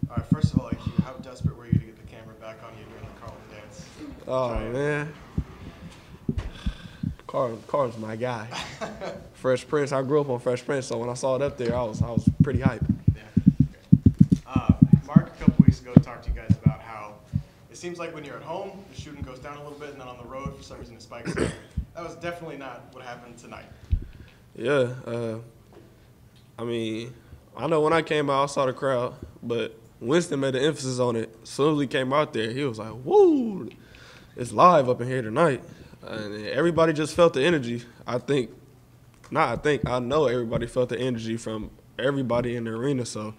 All right, first of all, Aqeel, how desperate were you to get the camera back on you during the Carlton dance? Oh, man. Carl's my guy. Fresh Prince. I grew up on Fresh Prince, so when I saw it up there, I was pretty hyped. Yeah. Mark, a couple weeks ago, talked to you guys about how it seems like when you're at home, the shooting goes down a little bit, and then on the road, for some reason, it spikes up. That was definitely not what happened tonight. Yeah. I mean, I know when I came out, I saw the crowd, but Winston made an emphasis on it. As soon as he came out there, he was like, woo, it's live up in here tonight. And everybody just felt the energy. I know everybody felt the energy from everybody in the arena, so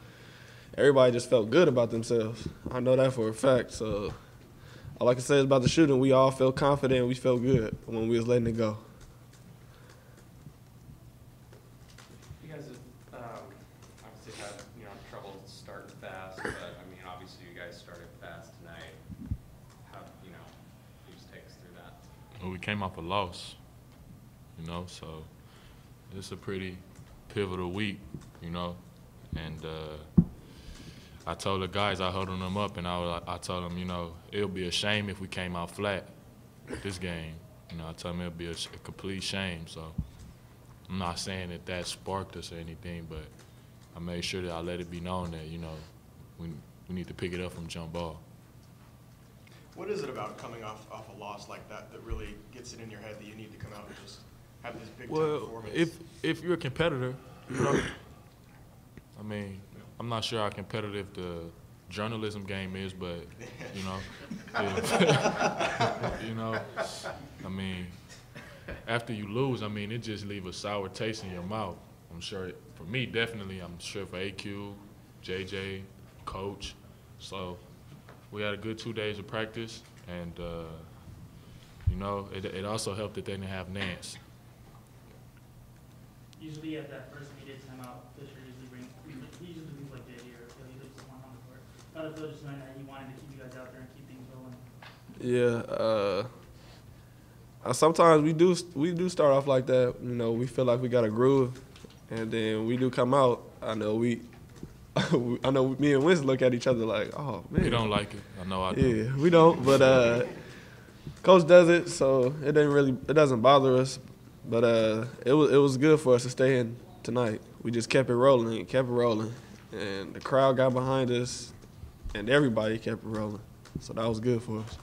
everybody just felt good about themselves. I know that for a fact. So all I can say is about the shooting, we all felt confident. We felt good when we was letting it go. You guys have obviously had trouble starting fast, but I mean obviously you guys started fast tonight. How you just take us through that? Well, we came off a loss, so it's a pretty pivotal week, and I told the guys, I huddled them up, and I told them, it'll be a shame if we came out flat this game. I told them it'll be a complete shame. So I'm not saying that sparked us or anything, but I made sure that I let it be known that, we need to pick it up from jump ball. What is it about coming off a loss like that really gets it in your head that you need to come out and just have this big time performance? If you're a competitor, I mean, I'm not sure how competitive the journalism game is, but I mean, after you lose, I mean, it just leaves a sour taste in your mouth. I'm sure for me, definitely. I'm sure for Aqeel, JJ, coach. So we had a good 2 days of practice, and it also helped that they didn't have Nance. Usually at that first immediate timeout, Fisher usually brings like JD or Aqeel, he leaves someone on the court. How did Phil just know that he wanted to keep you guys out there and keep things rolling? Yeah, sometimes we do start off like that. We feel like we got a groove, and then we do come out. I know me and Winston look at each other like, oh man. We don't like it. I know I do. Yeah, we don't, but coach does it, so it doesn't bother us. But it was good for us to stay in tonight. We just kept it rolling, and the crowd got behind us, and everybody kept it rolling. So that was good for us.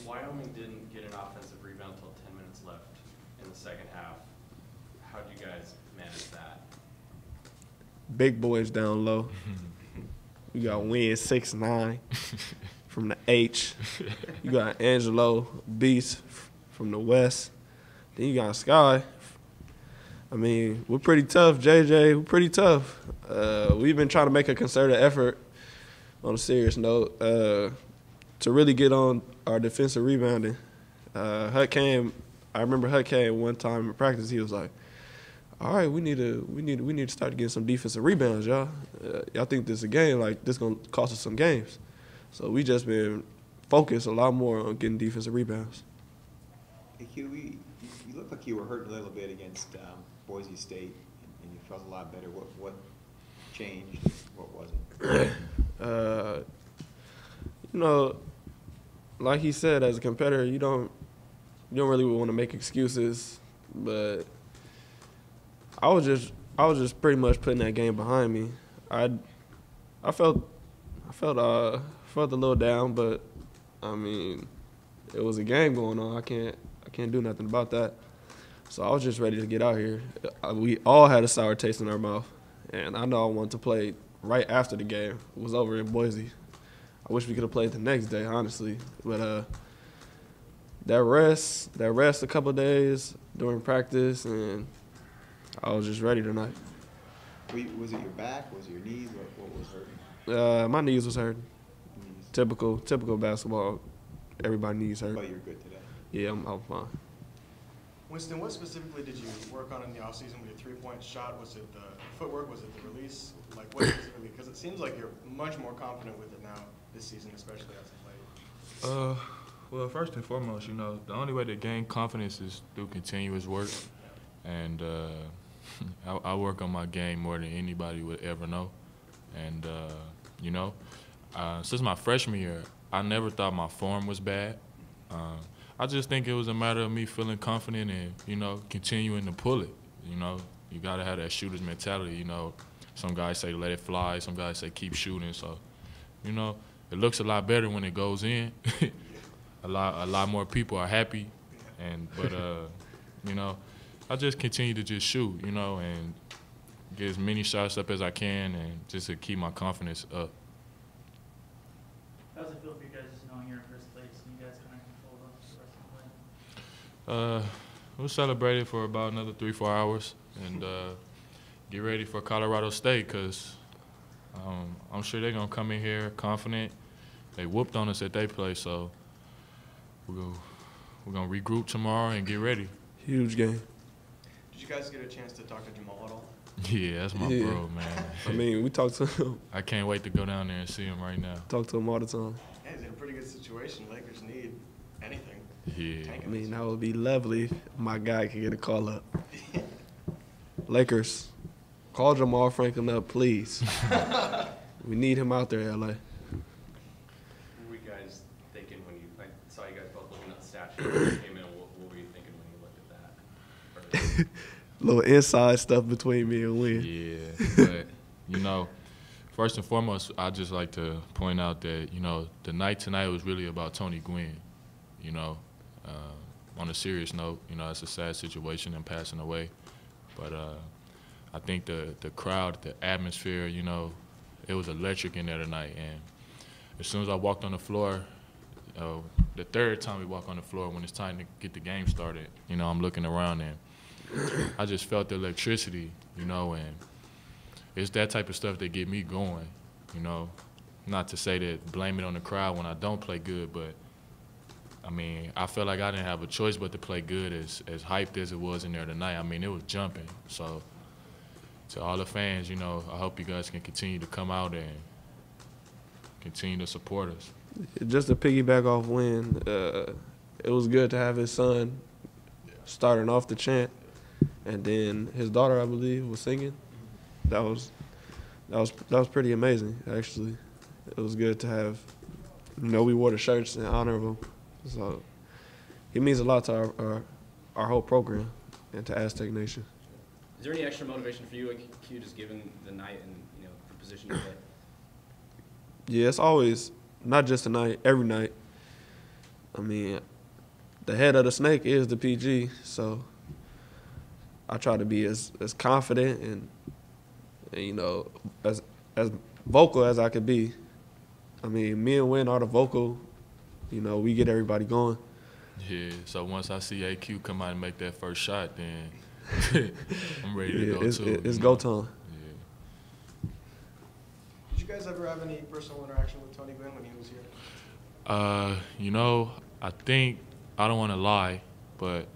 Wyoming didn't get an offensive rebound until 10 minutes left in the second half. How did you guys manage that? Big boys down low. You got Win 6'9" from the H. You got Angelo Beast from the West. Then you got Sky. I mean, we're pretty tough, JJ. We're pretty tough. We've been trying to make a concerted effort, on a serious note, to really get on our defensive rebounding. I remember Hut came one time in practice. He was like, "All right, we need to start getting some defensive rebounds, y'all. Y'all think this is a game? Like this gonna cost us some games." So we just been focused a lot more on getting defensive rebounds. Aqeel, you look like you were hurt a little bit against Boise State, and you felt a lot better. What changed? What wasn't? Like he said, as a competitor, you don't really want to make excuses, but I was just pretty much putting that game behind me. I felt a little down, but I mean, it was a game going on. I can't do nothing about that. So I was just ready to get out here. We all had a sour taste in our mouth, and I know I wanted to play right after the game was over in Boise. I wish we could have played the next day, honestly. But that rest a couple of days during practice, and I was just ready tonight. Was it your back? Was it your knees? What was hurting? My knees was hurting. Knees. Typical basketball. Everybody knees hurt. But you're good today. Yeah, I'm fine. Winston, what specifically did you work on in the offseason with your three-point shot? Was it the footwork? Was it the release? Like, what specifically? Because it seems like you're much more confident with it now this season, especially as of late. Well, first and foremost, the only way to gain confidence is through continuous work. And I work on my game more than anybody would ever know. And, you know, since my freshman year, I never thought my form was bad. I just think it was a matter of me feeling confident and, you know, continuing to pull it. You know, you got to have that shooter's mentality. You know, some guys say let it fly. Some guys say keep shooting. So, you know, it looks a lot better when it goes in. a lot more people are happy. But you know, I just continue to just shoot, you know, and get as many shots up as I can and just to keep my confidence up. How does it feel for you guys just knowing you're in first place and you guys kind of control the rest of the way? We'll celebrate it for about another 3-4 hours and get ready for Colorado State because I'm sure they're going to come in here confident. They whooped on us at their place, so we're going to regroup tomorrow and get ready. Huge game. Did you guys get a chance to talk to Jamal at all? Yeah, that's my bro, man. I mean, we talk to him. I can't wait to go down there and see him right now. Talk to him all the time. Yeah, he's in a pretty good situation. Lakers need anything. Yeah. I mean, that would be lovely if my guy could get a call up. Lakers, call Jamal Franklin up, please. We need him out there, LA. What were you guys thinking when I saw you guys both looking at the stat sheet when you came in? What were you thinking when you looked at that? Little inside stuff between me and Win. Yeah, but, you know, first and foremost, I just like to point out that, you know, the night tonight was really about Tony Gwynn, you know. On a serious note, you know, it's a sad situation and passing away. But I think the crowd, the atmosphere, you know, it was electric in there tonight. And as soon as I walked on the floor, the third time we walk on the floor when it's time to get the game started, you know, I'm looking around and I just felt the electricity, you know, and it's that type of stuff that get me going, you know. Not to say that blame it on the crowd when I don't play good, but I mean, I felt like I didn't have a choice but to play good as hyped as it was in there tonight. I mean, it was jumping. So to all the fans, you know, I hope you guys can continue to come out and continue to support us. Just to piggyback off Win, it was good to have his son starting off the chant, and then his daughter, I believe, was singing. That was pretty amazing, actually. It was good to have. You know, we wore the shirts in honor of him. So he means a lot to our whole program and to Aztec Nation. Is there any extra motivation for you, like Q, just given the night and the position you play? Yeah, it's always not just tonight, every night. I mean, the head of the snake is the PG, so I try to be as confident and you know as vocal as I could be. I mean, me and Win are the vocal. You know, we get everybody going. Yeah, so once I see AQ come out and make that first shot, then I'm ready to go too. It's go time. Yeah. Did you guys ever have any personal interaction with Tony Gwynn when he was here? You know, I don't want to lie, but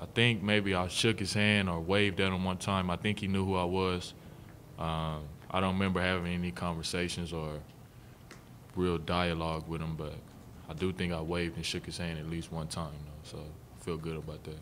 I think maybe I shook his hand or waved at him one time. I think he knew who I was. I don't remember having any conversations or real dialogue with him, but I do think I waved and shook his hand at least one time, so I feel good about that.